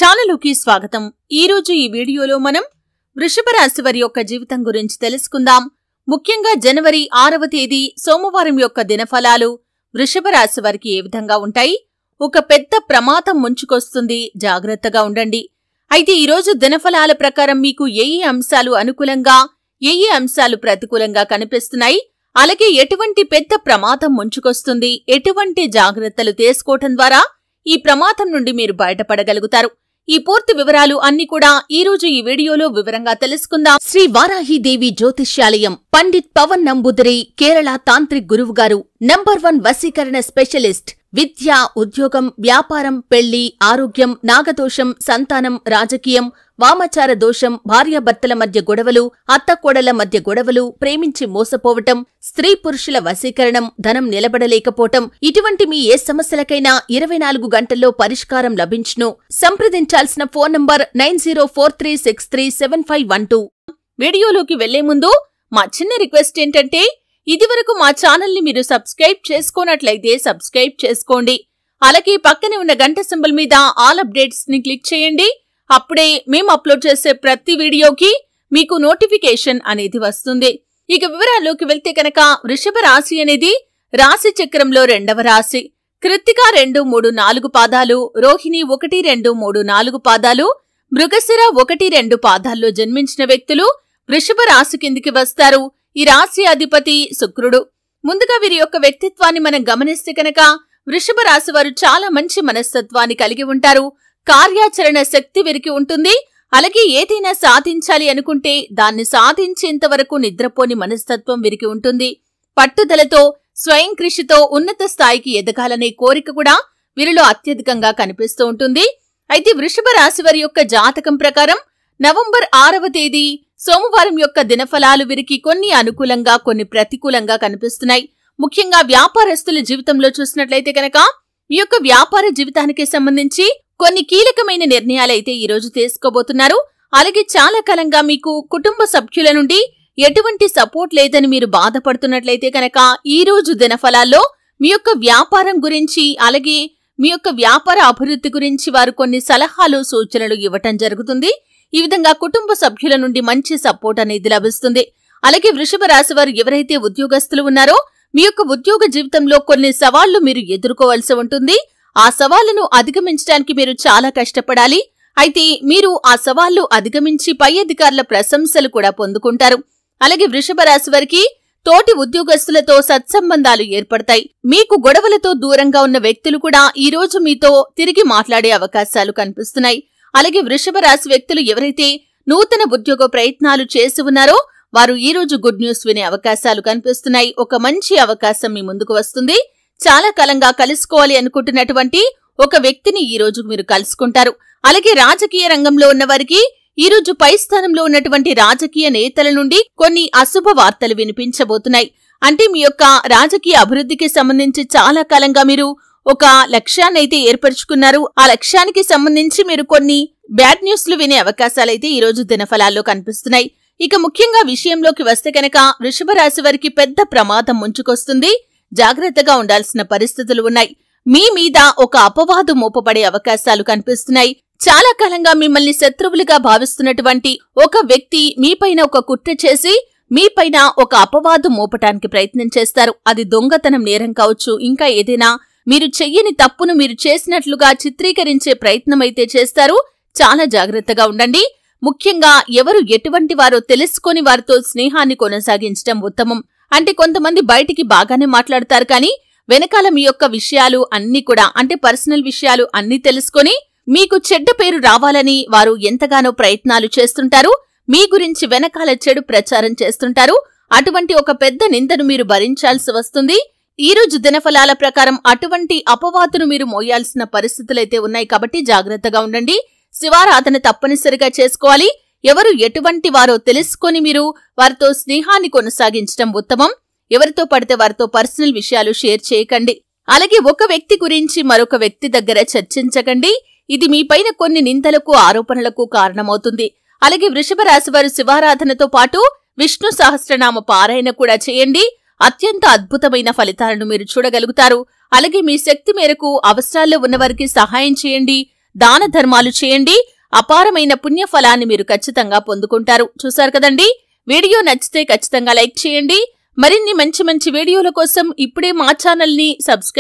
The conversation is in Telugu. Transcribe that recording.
ఛానలుకి స్వాగతం। ఈ రోజు ఈ వీడియోలో మనం వృషభ రాశి వారి యొక్క జీవితం గురించి తెలుసుకుందాం। ముఖ్యంగా జనవరి 6వ తేదీ సోమవారం యొక్క దినఫలాలు వృషభ రాశి వారికి ఏ విధంగా ఉంటాయి? ఒక పెద్ద ప్రమాదం ముంచుకొస్తుంది, జాగ్రత్తగా ఉండండి। అయితే ఈ రోజు దినఫలాల ప్రకారం మీకు ఏ అంశాలు అనుకూలంగా, ఏ అంశాలు ప్రతికూలంగా కనిపిస్తున్నాయి, అలాగే ఎటువంటి పెద్ద ప్రమాదం ముంచుకొస్తుంది, ఎటువంటి జాగ్రత్తలు తీసుకోవటం ద్వారా ఈ ప్రమాదం నుండి మీరు బయటపడగలుగుతారు। ఈ పూర్తి వివరాలు అన్ని కూడా ఈ రోజు ఈ వీడియోలో వివరంగా తెలుసుకుందాం। శ్రీ వారాహిదేవి జ్యోతిష్యాలయం పండిత్ పవన్ నంబూదిరి కేరళ తాంత్రిక్ గురువు గారు నంబర్ 1 వశీకరణ స్పెషలిస్ట్। విద్య, ఉద్యోగం, వ్యాపారం, పెళ్లి, ఆరోగ్యం, నాగదోషం, సంతానం, రాజకీయం, వామాచార దోషం, భార్యాభర్తల మధ్య గొడవలు, అత్తకోడల మధ్య గొడవలు, ప్రేమించి మోసపోవటం, స్త్రీ పురుషుల వశీకరణం, ధనం నిలబడలేకపోవటం, ఇటువంటి మీ ఏ సమస్యలకైనా 24 గంటల్లో పరిష్కారం లభించును। సంప్రదించాల్సిన ఫోన్ నంబర్ 9043637512। వీడియోలోకి వెళ్లే ముందు మా చిన్న రిక్వెస్ట్ ఏంటంటే, ఇదివరకు మా ఛానల్ ని మీరు సబ్స్క్రైబ్ చేసుకోనట్లయితే సబ్స్క్రైబ్ చేసుకోండి। అలాగే పక్కనే ఉన్న గంట సింబల్ మీద ఆల్ అప్డేట్స్ ని క్లిక్ చేయండి। అప్పుడే మేము అప్లోడ్ చేసే ప్రతి వీడియోకి మీకు నోటిఫికేషన్ అనేది వస్తుంది। ఇక వివరాల్లోకి వెళ్తే కనుక వృషభ రాశి అనేది రాశి చక్రంలో 2వ రాశి। కృత్తిక 2, 3, 4 పాదాలు, రోహిణి 1, 2, 3, 4 పాదాలు, మృగశిర 1, 2 పాదాల్లో జన్మించిన వ్యక్తులు వృషభ రాశి కిందికి వస్తారు। ఈ రాశి అధిపతి శుక్రుడు। ముందుగా వీరి యొక్క వ్యక్తిత్వాన్ని మనం గమనిస్తే కనుక వృషభ రాశి వారు చాలా మంచి మనస్తత్వాన్ని కలిగి ఉంటారు। కార్యాచరణ శక్తి వీరికి ఉంటుంది। అలాగే ఏదైనా సాధించాలి అనుకుంటే దాన్ని సాధించేంత వరకు నిద్రపోని మనస్తత్వం వీరికి ఉంటుంది। పట్టుదలతో, స్వయం కృషితో ఉన్నత స్థాయికి ఎదగాలనే కోరిక కూడా వీరిలో అత్యధికంగా కనిపిస్తూ ఉంటుంది। అయితే వృషభ రాశి వారి యొక్క జాతకం ప్రకారం నవంబర్ 6వ తేదీ సోమవారం యొక్క దినఫలాలు వీరికి కొన్ని అనుకూలంగా, కొన్ని ప్రతికూలంగా కనిపిస్తున్నాయి। ముఖ్యంగా వ్యాపారస్తుల జీవితంలో చూసినట్లయితే కనుక మీ యొక్క వ్యాపార జీవితానికి సంబంధించి కొన్ని కీలకమైన నిర్ణయాలైతే ఈ రోజు తీసుకోబోతున్నారు। అలాగే చాలా కాలంగా మీకు కుటుంబ సభ్యుల నుండి ఎటువంటి సపోర్ట్ లేదని మీరు బాధపడుతున్నట్లయితే కనుక ఈ రోజు దినఫలాల్లో మీ యొక్క వ్యాపారం గురించి, అలాగే మీ యొక్క వ్యాపార అభివృద్ధి గురించి వారు కొన్ని సలహాలు, సూచనలు ఇవ్వటం జరుగుతుంది। ఈ విధంగా కుటుంబ సభ్యుల నుండి మంచి సపోర్ట్ అనేది లభిస్తుంది। అలాగే వృషభ రాశి వారు ఎవరైతే ఉద్యోగస్తులు ఉన్నారో మీ యొక్క ఉద్యోగ జీవితంలో కొన్ని సవాళ్లు మీరు ఎదుర్కోవాల్సి ఉంటుంది। ఆ సవాళ్లను అధిగమించడానికి మీరు చాలా కష్టపడాలి। అయితే మీరు ఆ సవాళ్లు అధిగమించి పై అధికారుల ప్రశంసలు కూడా పొందుకుంటారు। అలాగే వృషభ రాశి వారికి తోటి ఉద్యోగస్తులతో సత్సంబంధాలు ఏర్పడతాయి। మీకు గొడవలతో దూరంగా ఉన్న వ్యక్తులు కూడా ఈ రోజు మీతో తిరిగి మాట్లాడే అవకాశాలు కనిపిస్తున్నాయి। అలాగే వృషభ రాశి వ్యక్తులు ఎవరైతే నూతన ఉద్యోగ ప్రయత్నాలు చేసి ఉన్నారో వారు ఈ రోజు గుడ్ న్యూస్ వినే అవకాశాలు కనిపిస్తున్నాయి। ఒక మంచి అవకాశం మీ ముందుకు వస్తుంది। చాలా కాలంగా కలుసుకోవాలి అనుకుంటున్నటువంటి ఒక వ్యక్తిని ఈ రోజు మీరు కలుసుకుంటారు। అలాగే రాజకీయ రంగంలో ఉన్న వారికి ఈ రోజు పై స్థానంలో ఉన్నటువంటి రాజకీయ నేతల నుండి కొన్ని అశుభ వార్తలు వినిపించబోతున్నాయి। అంటే మీ యొక్క రాజకీయ అభివృద్ధికి సంబంధించి చాలా కాలంగా మీరు ఒక లక్ష్యాన్నైతే ఏర్పరచుకున్నారు। ఆ లక్ష్యానికి సంబంధించి మీరు కొన్ని బ్యాడ్ న్యూస్లు వినే అవకాశాలైతే ఈ రోజు దినఫలాల్లో కనిపిస్తున్నాయి। ఇక ముఖ్యంగా విషయంలోకి వస్తే కనుక వృషభ రాశి వారికి పెద్ద ప్రమాదం ముంచుకొస్తుంది। జాగ్రత్తగా ఉండాల్సిన పరిస్థితులు ఉన్నాయి। మీ మీద ఒక అపవాదు మోపబడే అవకాశాలు కనిపిస్తున్నాయి। చాలా కాలంగా మిమ్మల్ని శత్రువులుగా భావిస్తున్నటువంటి ఒక వ్యక్తి మీపైన ఒక కుట్ర చేసి మీపైన ఒక అపవాదు మోపటానికి ప్రయత్నం చేస్తారు। అది దొంగతనం నేరం కావచ్చు, ఇంకా ఏదైనా మీరు చెయ్యని తప్పును మీరు చేసినట్లుగా చిత్రీకరించే ప్రయత్నమైతే చేస్తారు। చాలా జాగ్రత్తగా ఉండండి। ముఖ్యంగా ఎవరు ఎటువంటి వారో తెలుసుకొని వారితో స్నేహాన్ని కొనసాగించడం ఉత్తమం। అంటే కొంతమంది బయటికి బాగానే మాట్లాడతారు, కానీ వెనకాల మీ యొక్క విషయాలు అన్ని కూడా, అంటే పర్సనల్ విషయాలు అన్ని తెలుసుకొని మీకు చెడ్డ పేరు రావాలని వారు ఎంతగానో ప్రయత్నాలు చేస్తుంటారు। మీ గురించి వెనకాల చెడు ప్రచారం చేస్తుంటారు। అటువంటి ఒక పెద్ద నిందను మీరు భరించాల్సి వస్తుంది। ఈ రోజు దినఫలాల ప్రకారం అటువంటి అపవాదును మీరు మోయాల్సిన పరిస్థితులైతే ఉన్నాయి, కాబట్టి జాగ్రత్తగా ఉండండి। శివారాధన తప్పనిసరిగా చేసుకోవాలి। ఎవరు ఎటువంటి వారో తెలుసుకొని మీరు వారితో స్నేహాన్ని కొనసాగించడం ఉత్తమం। ఎవరితో పడితే వారితో పర్సనల్ విషయాలు షేర్ చేయకండి। అలాగే ఒక వ్యక్తి గురించి మరొక వ్యక్తి దగ్గర చర్చించకండి। ఇది మీపైన కొన్ని నిందలకు, ఆరోపణలకు కారణమవుతుంది। అలాగే వృషభ రాశి వారు శివారాధనతో పాటు విష్ణు సహస్రనామ పారాయణ కూడా చేయండి। అత్యంత అద్భుతమైన ఫలితాలను మీరు చూడగలుగుతారు। అలాగే మీ శక్తి మేరకు అవసరాల్లో ఉన్నవారికి సహాయం చేయండి। దాన ధర్మాలు చేయండి. అపారమైన పుణ్యఫలాన్ని మీరు ఖచ్చితంగా పొందుకుంటారు. చూశారు కదండి. వీడియో నచ్చితే ఖచ్చితంగా లైక్ చేయండి. మరిన్ని మంచి మంచి వీడియోల కోసం ఇప్పుడే మా ఛానల్ని సబ్స్క్రైబ్